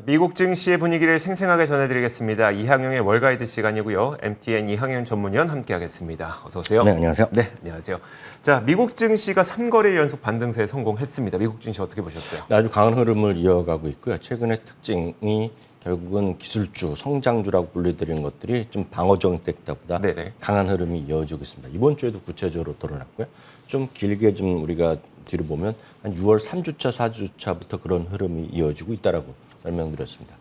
미국 증시의 분위기를 생생하게 전해드리겠습니다. 이항영의 월가이드 시간이고요. MTN 이항영 전문위원 함께하겠습니다. 어서 오세요. 네, 안녕하세요. 네, 안녕하세요. 자, 미국 증시가 3거래일 연속 반등세에 성공했습니다. 미국 증시 어떻게 보셨어요? 아주 강한 흐름을 이어가고 있고요. 최근의 특징이 결국은 기술주, 성장주라고 불리드리는 것들이 좀 방어적 섹터보다 네네. 강한 흐름이 이어지고 있습니다. 이번 주에도 구체적으로 드러났고요. 좀 길게 좀 우리가 뒤로 보면 한 6월 3주차, 4주차부터 그런 흐름이 이어지고 있다라고 설명드렸습니다.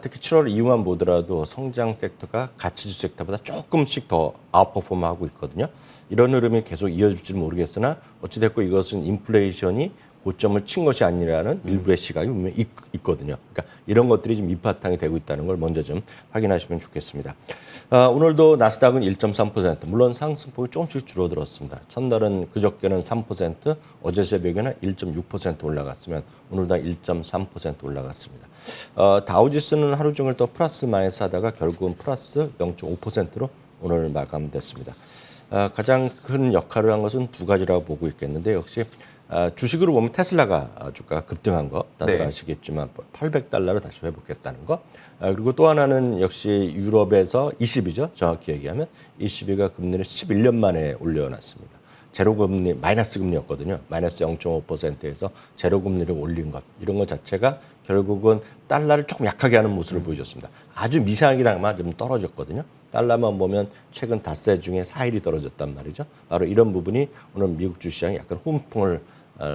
특히 7월 이후만 보더라도 성장 섹터가 가치주 섹터보다 조금씩 더 아웃퍼폼하고 있거든요. 이런 흐름이 계속 이어질지 모르겠으나 어찌됐건 이것은 인플레이션이 고점을 친 것이 아니라는 일부의 시각이 분명히 있거든요. 그러니까 이런 것들이 지금 밑바탕이 되고 있다는 걸 먼저 좀 확인하시면 좋겠습니다. 오늘도 나스닥은 1.3%, 물론 상승폭이 조금씩 줄어들었습니다. 첫날은 그저께는 3%, 어제 새벽에는 1.6% 올라갔으면 오늘도 1.3% 올라갔습니다. 다우지수는 하루 종일 또 플러스 마이너스 하다가 결국은 플러스 0.5%로 오늘 마감됐습니다. 가장 큰 역할을 한 것은 두 가지라고 보고 있겠는데 역시 주식으로 보면 테슬라가 주가가 급등한 거 다들 네. 아시겠지만 $800를 다시 회복했다는 거. 그리고 또 하나는 역시 유럽에서 ECB죠. 정확히 얘기하면 ECB가 금리를 11년 만에 올려놨습니다. 제로 금리, 마이너스 금리였거든요. 마이너스 0.5%에서 제로 금리를 올린 것. 이런 것 자체가 결국은 달러를 조금 약하게 하는 모습을 보여줬습니다. 아주 미세하게나마 좀 떨어졌거든요. 달러만 보면 최근 닷새 중에 4일이 떨어졌단 말이죠. 바로 이런 부분이 오늘 미국 주시장에 약간 호응풍을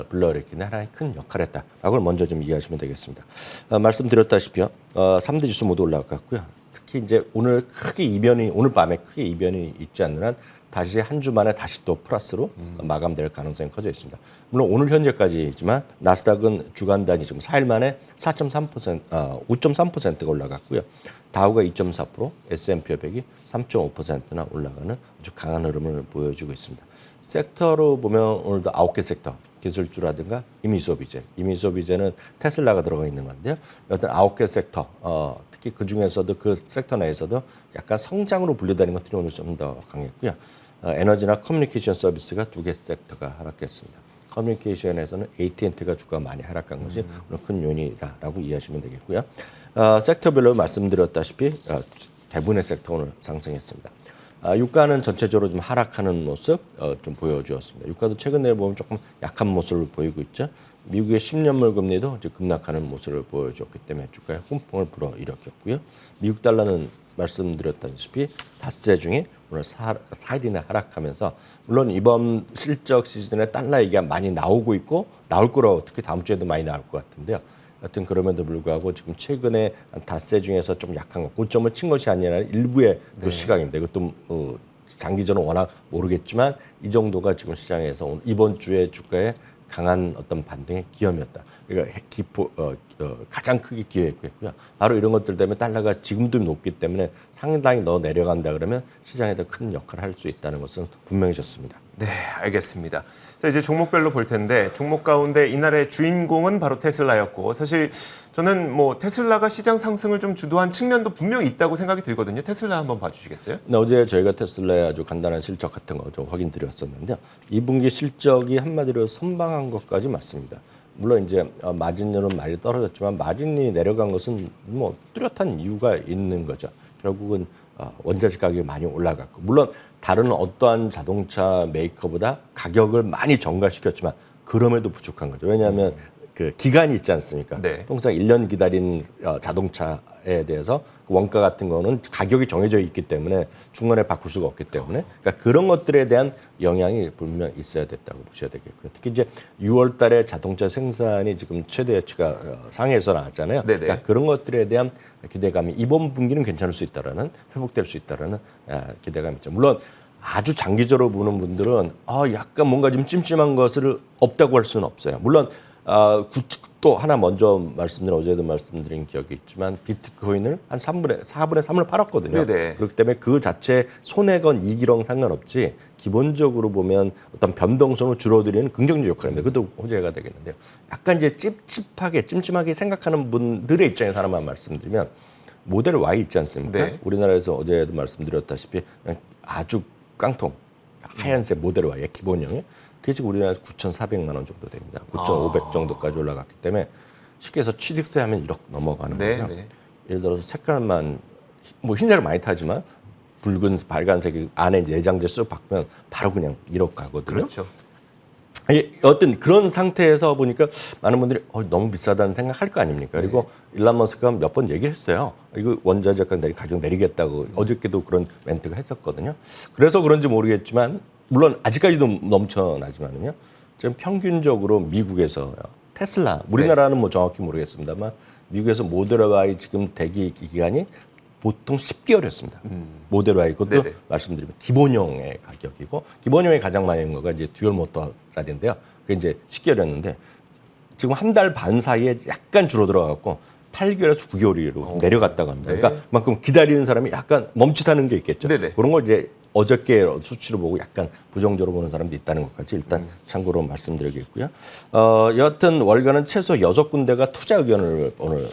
불러일으키는 하나의 큰 역할을 했다라고 먼저 좀 이해하시면 되겠습니다. 말씀드렸다시피요. 3대 지수 모두 올라갔고요. 특히 이제 오늘 밤에 크게 이변이 있지 않는 한 다시 한 주 만에 다시 또 플러스로 마감될 가능성이 커져 있습니다. 물론 오늘 현재까지지만 나스닥은 주간 단위 지금 4일 만에 5.3%가 올라갔고요. 다우가 2.4%, S&P 500이 3.5%나 올라가는 아주 강한 흐름을 보여주고 있습니다. 섹터로 보면 오늘도 9개 섹터, 기술주라든가 이미소비재는 테슬라가 들어가 있는 건데요. 여튼 9개 섹터, 특히 그중에서도 그 섹터 내에서도 약간 성장으로 분류되는 것들이 오늘 좀 더 강했고요. 에너지나 커뮤니케이션 서비스가 2개 섹터가 하락했습니다. 커뮤니케이션에서는 AT&T가 주가가 많이 하락한 것이 오늘 큰 요인이다라고 이해하시면 되겠고요. 섹터별로 말씀드렸다시피 대부분의 섹터 오늘 상승했습니다. 유가는 전체적으로 좀 하락하는 모습 좀 보여주었습니다. 유가도 최근에 보면 조금 약한 모습을 보이고 있죠. 미국의 10년물 금리도 이제 급락하는 모습을 보여줬기 때문에 주가에 훈풍을 불어일으켰고요. 미국 달러는 말씀드렸다시피 닷새 중에 오늘 4일이나 하락하면서 물론 이번 실적 시즌에 달러 얘기가 많이 나오고 있고 나올 거라고 특히 다음 주에도 많이 나올 것 같은데요. 여튼 그럼에도 불구하고 지금 최근에 닷새 중에서 좀 약한 거, 고점을 친 것이 아니라 일부의 또 시각입니다. 이것도 장기전은 워낙 모르겠지만 이 정도가 지금 시장에서 이번 주에 주가에 강한 어떤 반등의 기염이었다. 그러니까 가장 크게 기여했고요. 바로 이런 것들 때문에 달러가 지금도 높기 때문에 상당히 더 내려간다 그러면 시장에 더 큰 역할을 할 수 있다는 것은 분명해졌습니다. 네, 알겠습니다. 자, 이제 종목별로 볼 텐데 종목 가운데 이날의 주인공은 바로 테슬라였고 사실 저는 뭐 테슬라가 시장 상승을 좀 주도한 측면도 분명히 있다고 생각이 들거든요. 테슬라 한번 봐주시겠어요? 네, 어제 저희가 테슬라의 아주 간단한 실적 같은 거 좀 확인드렸었는데요. 2분기 실적이 한마디로 선방한 것까지 맞습니다. 물론 이제 마진율은 많이 떨어졌지만 마진이 내려간 것은 뭐 뚜렷한 이유가 있는 거죠. 결국은 원자재 가격이 많이 올라갔고 물론 다른 어떠한 자동차 메이커보다 가격을 많이 정가시켰지만 그럼에도 부족한 거죠. 왜냐하면 그 기간이 있지 않습니까? 네. 통상 1년 기다린 자동차에 대해서 그 원가 같은 거는 가격이 정해져 있기 때문에 중간에 바꿀 수가 없기 때문에 그러니까 그런 것들에 대한 영향이 분명 있어야 됐다고 보셔야 되겠고요. 특히 이제 6월 달에 자동차 생산이 지금 최대치가 상해에서 나왔잖아요. 네네. 그러니까 그런 것들에 대한 기대감이 이번 분기는 괜찮을 수 있다라는 회복될 수 있다라는 기대감이 있죠. 물론 아주 장기적으로 보는 분들은 약간 뭔가 좀 찜찜한 것을 없다고 할 수는 없어요. 물론 또 하나 먼저 어제도 말씀드린 기억이 있지만 비트코인을 한 4분의 3을 팔았거든요. 네네. 그렇기 때문에 그 자체 손해건 이익이랑 상관없이 기본적으로 보면 어떤 변동성을 줄어들이는 긍정적 역할입니다. 그것도 호재가 되겠는데요. 약간 이제 찜찜하게 생각하는 분들의 입장에서 하나만 말씀드리면 모델 Y 있지 않습니까? 네. 우리나라에서 어제도 말씀드렸다시피 아주 깡통 하얀색 모델 Y의 기본형이 그게 지금 우리나라에서 9,400만 원 정도 됩니다. 9,500 정도까지 올라갔기 때문에 쉽게 해서 취득세 하면 1억 넘어가는 네, 거죠. 네. 예를 들어서 색깔만 뭐 흰색을 많이 타지만 붉은 빨간색 안에 내장재 쓱 바꾸면 바로 그냥 1억 가거든요. 그렇죠. 어떤 그런 상태에서 보니까 많은 분들이 너무 비싸다는 생각할 거 아닙니까? 그리고 일론 머스크가 몇 번 얘기를 했어요. 이거 원자재 가격 내리겠다고 어저께도 그런 멘트가 했었거든요. 그래서 그런지 모르겠지만 물론 아직까지도 넘쳐나지만은요. 지금 평균적으로 미국에서 테슬라, 우리나라는 뭐 정확히 모르겠습니다만 미국에서 모델 Y 지금 대기 기간이 보통 10개월이었습니다. 모델 Y 그것도 네네. 말씀드리면 기본형의 가격이고 기본형이 가장 많이 있는 거가 이제 듀얼 모터짜리인데요. 그게 이제 10개월이었는데 지금 한 달 반 사이에 약간 줄어들어 갖고 8개월에서 9개월로 내려갔다고 합니다. 네. 그러니까 그만큼 기다리는 사람이 약간 멈칫하는 게 있겠죠. 네네. 그런 걸 이제 어저께 수치로 보고 약간 부정적으로 보는 사람도 있다는 것까지 일단 참고로 말씀드리겠고요. 여하튼 월가는 최소 6군데가 투자 의견을 오늘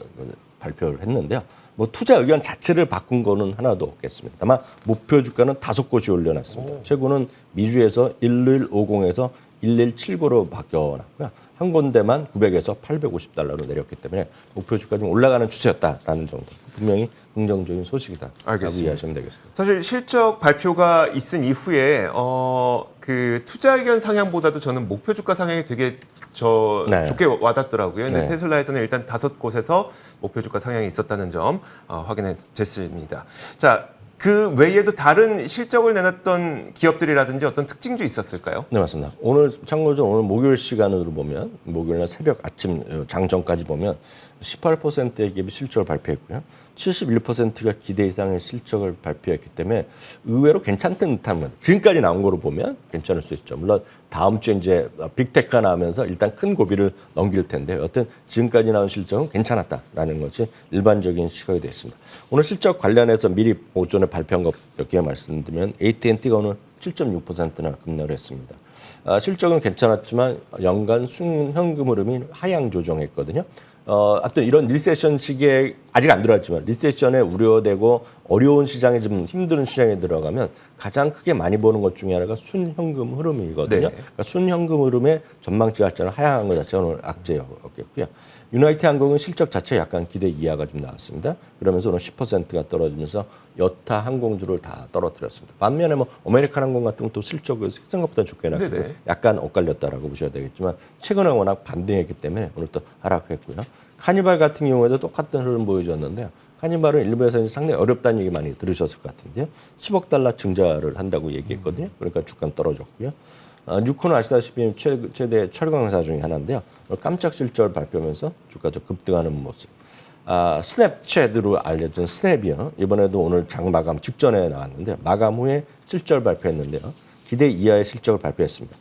발표를 했는데요. 뭐 투자 의견 자체를 바꾼 거는 하나도 없겠습니다. 다만 목표 주가는 5곳이 올려놨습니다. 최고는 미주에서 1150에서 1179로 바뀌어놨고요. 한 군데만 900에서 850달러로 내렸기 때문에 목표 주가 좀 올라가는 추세였다라는 정도. 분명히 긍정적인 소식이다라고 알겠습니다. 이해하시면 되겠습니다. 사실 실적 발표가 있은 이후에 그 투자 의견 상향보다도 저는 목표 주가 상향이 되게 네. 좋게 와닿더라고요. 근데 네. 테슬라에서는 일단 5곳에서 목표 주가 상향이 있었다는 점 확인했습니다. 자, 그 외에도 다른 실적을 내놨던 기업들이라든지 어떤 특징도 있었을까요? 네, 맞습니다. 오늘 참고로 오늘 목요일 시간으로 보면 목요일날 새벽 아침 장전까지 보면 18%의 기업이 실적을 발표했고요. 71%가 기대 이상의 실적을 발표했기 때문에 의외로 괜찮던 듯하면 지금까지 나온 거로 보면 괜찮을 수 있죠. 물론 다음 주에 이제 빅테크가 나오면서 일단 큰 고비를 넘길 텐데 어떤 지금까지 나온 실적은 괜찮았다라는 것이 일반적인 시각이 되었습니다. 오늘 실적 관련해서 미리 오전에 발표한 것 몇 개 말씀드리면 AT&T가 오늘 7.6%나 급락을 했습니다. 실적은 괜찮았지만 연간 순현금 흐름이 하향 조정했거든요. 하여튼 이런 리세션 시기에 아직 안 들어왔지만 리세션에 우려되고 어려운 시장에 좀 힘든 시장에 들어가면 가장 크게 많이 보는 것 중에 하나가 순현금 흐름이거든요. 네. 그러니까 순현금 흐름에 전망치 자체는 하향한 것 자체가 오늘 악재였겠고요. 유나이트 항공은 실적 자체 약간 기대 이하가 좀 나왔습니다. 그러면서 오늘 10%가 떨어지면서 여타 항공주를 다 떨어뜨렸습니다. 반면에 뭐 아메리칸 항공 같은 것도 실적을 생각보다 좋게 나왔고 네네. 약간 엇갈렸다라고 보셔야 되겠지만 최근에 워낙 반등했기 때문에 오늘 또 하락했고요. 카니발 같은 경우에도 똑같은 흐름 보여줬는데요. 카니발은 일부에서 상당히 어렵다는 얘기 많이 들으셨을 것 같은데요. 10억 달러 증자를 한다고 얘기했거든요. 그러니까 주가는 떨어졌고요. 뉴코는 아시다시피 최대 철강사 중에 하나인데요. 깜짝 실적을 발표하면서 주가가 급등하는 모습. 스냅챗으로 알려진 스냅이요. 이번에도 오늘 장 마감 직전에 나왔는데 마감 후에 실적을 발표했는데요. 기대 이하의 실적을 발표했습니다.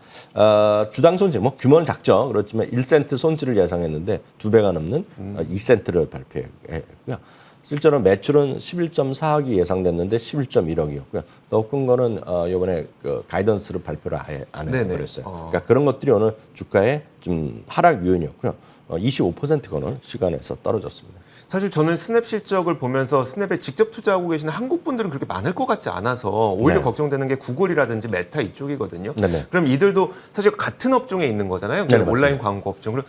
주당 손실, 뭐 규모는 작죠. 그렇지만 1센트 손실을 예상했는데 2배가 넘는 2센트를 발표했고요. 실제로 매출은 11.4억이 예상됐는데 11.1억이었고요. 더 큰 거는 이번에 그 가이던스를 발표를 아예 안 해버렸어요. 그러니까 그런 것들이 오늘 주가의 좀 하락 요인이었고요. 25%가 오늘 시간에서 떨어졌습니다. 사실 저는 스냅 실적을 보면서 스냅에 직접 투자하고 계시는 한국 분들은 그렇게 많을 것 같지 않아서 오히려 네. 걱정되는 게 구글이라든지 메타 이쪽이거든요. 네네. 그럼 이들도 사실 같은 업종에 있는 거잖아요. 네, 온라인 맞습니다. 광고 업종. 그럼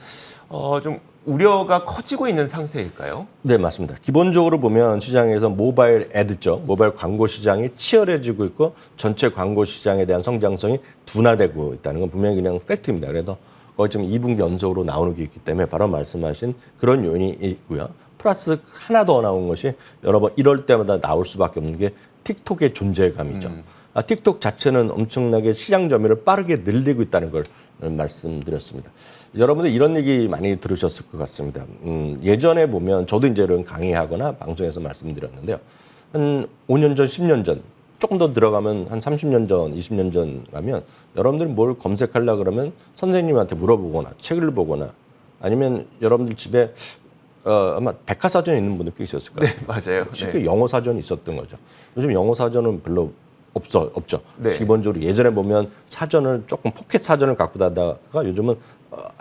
좀 우려가 커지고 있는 상태일까요? 네, 맞습니다. 기본적으로 보면 시장에서 모바일 애드죠. 모바일 광고 시장이 치열해지고 있고 전체 광고 시장에 대한 성장성이 둔화되고 있다는 건 분명히 그냥 팩트입니다. 그래도 거의 지금 2분기 연속으로 나오는 게 있기 때문에 바로 말씀하신 그런 요인이 있고요. 플러스 하나 더 나온 것이 여러 번 이럴 때마다 나올 수밖에 없는 게 틱톡의 존재감이죠. 틱톡 자체는 엄청나게 시장 점유율을 빠르게 늘리고 있다는 걸 말씀드렸습니다. 여러분들 이런 얘기 많이 들으셨을 것 같습니다. 예전에 보면 저도 이제 이런 강의하거나 방송에서 말씀드렸는데요. 한 5년 전, 10년 전, 조금 더 들어가면 한 30년 전, 20년 전 가면 여러분들이 뭘 검색하려고 그러면 선생님한테 물어보거나 책을 보거나 아니면 여러분들 집에 아마 백과사전에 있는 분들 꽤 있었을 거예요. 네, 맞아요. 쉽게 네. 영어 사전이 있었던 거죠. 요즘 영어 사전은 별로 없죠. 네. 기본적으로 예전에 보면 사전을 조금 포켓 사전을 갖고 다다가 요즘은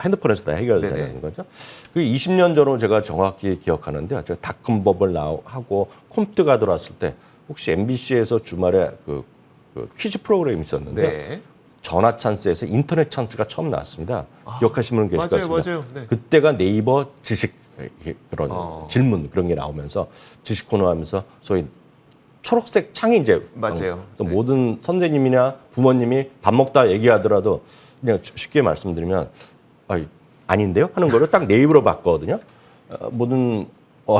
핸드폰에서 다 해결되는 네네. 거죠. 그 20년 전으로 제가 정확히 기억하는데요. 제가 닷컴 버블 하고 콤트가 들어왔을 때 혹시 MBC에서 주말에 그 퀴즈 프로그램이 있었는데 네. 전화 찬스에서 인터넷 찬스가 처음 나왔습니다. 기억하시는 분 계실 것 맞아요, 같습니다. 맞아요. 네. 그때가 네이버 지식 그런 질문 그런 게 나오면서 지식 코너 하면서 소위 초록색 창이 이제 맞아요. 네. 모든 선생님이나 부모님이 밥 먹다 얘기하더라도 그냥 쉽게 말씀드리면 아닌데요 하는 거를 딱 내 입으로 봤거든요. 모든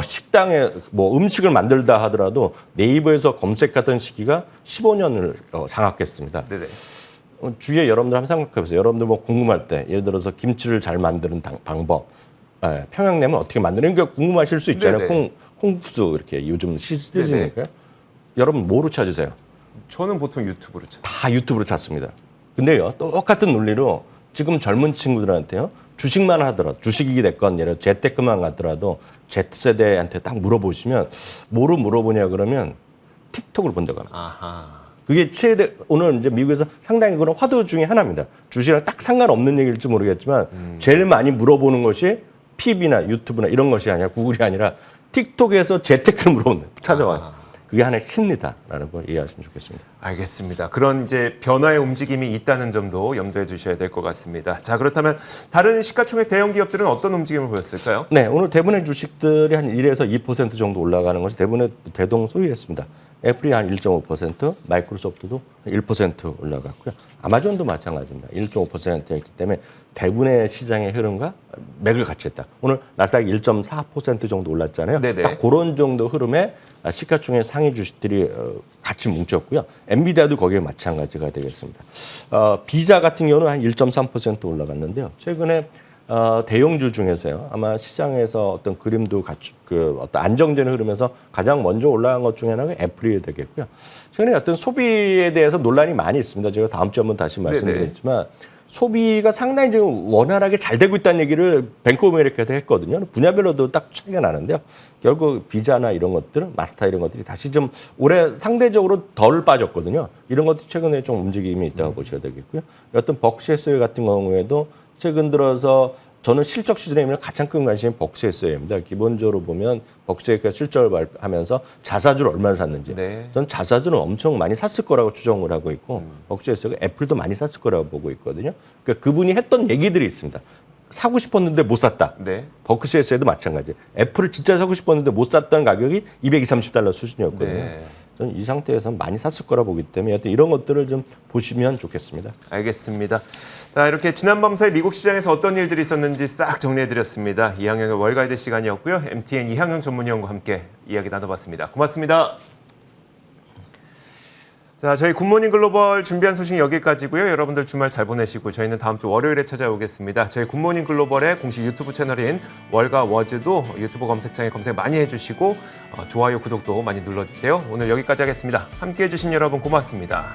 식당에 뭐 음식을 만들다 하더라도 네이버에서 검색하던 시기가 15년을 장악했습니다. 네네. 주위에 여러분들 한번 생각해보세요. 여러분들 뭐 궁금할 때 예를 들어서 김치를 잘 만드는 방법, 평양냉면 어떻게 만드는 게 궁금하실 수 있잖아요. 콩국수 이렇게 요즘 시즌이니까 여러분 뭐로 찾으세요? 저는 보통 유튜브로 찾아요. 다 유튜브로 찾습니다. 근데요 똑같은 논리로 지금 젊은 친구들한테요 주식만 하더라도 주식이 됐건 예를 들어 재테크만 갔더라도 Z세대한테 딱 물어보시면 뭐로 물어보냐 그러면 틱톡을 본다고 합니다. 아하. 그게 최대 오늘 이제 미국에서 상당히 그런 화두 중에 하나입니다. 주식이랑 딱 상관없는 얘기일지 모르겠지만 제일 많이 물어보는 것이 PB나 유튜브나 이런 것이 아니라 구글이 아니라 틱톡에서 재테크를 물어보는 찾아와요. 그게 하나의 심리다라는 걸 이해하시면 좋겠습니다. 알겠습니다. 그런 이제 변화의 움직임이 있다는 점도 염두에 두셔야 될 것 같습니다. 자, 그렇다면 다른 시가총액 대형 기업들은 어떤 움직임을 보였을까요? 네, 오늘 대부분의 주식들이 한 1에서 2% 정도 올라가는 것이 대부분의 대동소이했습니다. 애플이 한 1.5%, 마이크로소프트도 1% 올라갔고요. 아마존도 마찬가지입니다. 1.5%였기 때문에 대부분의 시장의 흐름과 맥을 같이 했다. 오늘 나스닥이 1.4% 정도 올랐잖아요. 네네. 딱 그런 정도 흐름에 시가총액 상위 주식들이 같이 뭉쳤고요. 엔비디아도 거기에 마찬가지가 되겠습니다. 비자 같은 경우는 한 1.3% 올라갔는데요. 최근에 대형주 중에서요. 아마 시장에서 어떤 그림도 같이 어떤 안정되는 흐름에서 가장 먼저 올라간 것 중에 하나가 애플이 되겠고요. 최근에 어떤 소비에 대해서 논란이 많이 있습니다. 제가 다음 주에 한번 다시 말씀드렸지만 소비가 상당히 지금 원활하게 잘 되고 있다는 얘기를 뱅크 오브 아메리카도 했거든요. 분야별로도 딱 차이가 나는데요. 결국 비자나 이런 것들, 마스터 이런 것들이 다시 좀 올해 상대적으로 덜 빠졌거든요. 이런 것들이 최근에 좀 움직임이 있다고 보셔야 되겠고요. 어떤 벅시에스 같은 경우에도 최근 들어서 저는 실적 시즌에 가장 큰 관심이 벅시에스입니다. 기본적으로 보면 벅시에스가 실적을 발표하면서 자사주를 얼마나 샀는지. 저는 자사주는 엄청 많이 샀을 거라고 추정을 하고 있고 벅시에스가 애플도 많이 샀을 거라고 보고 있거든요. 그러니까 그분이 했던 얘기들이 있습니다. 사고 싶었는데 못 샀다. 버크시에스에도 마찬가지. 애플을 진짜 사고 싶었는데 못 샀던 가격이 $230 수준이었거든요. 저는 이 상태에서 많이 샀을 거라 보기 때문에 하여튼 이런 것들을 좀 보시면 좋겠습니다. 알겠습니다. 자, 이렇게 지난 밤 사이 미국 시장에서 어떤 일들이 있었는지 싹 정리해드렸습니다. 이항영의 월가이드 시간이었고요. MTN 이항영 전문위원과 함께 이야기 나눠봤습니다. 고맙습니다. 자, 저희 굿모닝 글로벌 준비한 소식 여기까지고요. 여러분들 주말 잘 보내시고 저희는 다음 주 월요일에 찾아오겠습니다. 저희 굿모닝 글로벌의 공식 유튜브 채널인 월가워즈도 유튜브 검색창에 검색 많이 해주시고 좋아요, 구독도 많이 눌러주세요. 오늘 여기까지 하겠습니다. 함께해 주신 여러분 고맙습니다.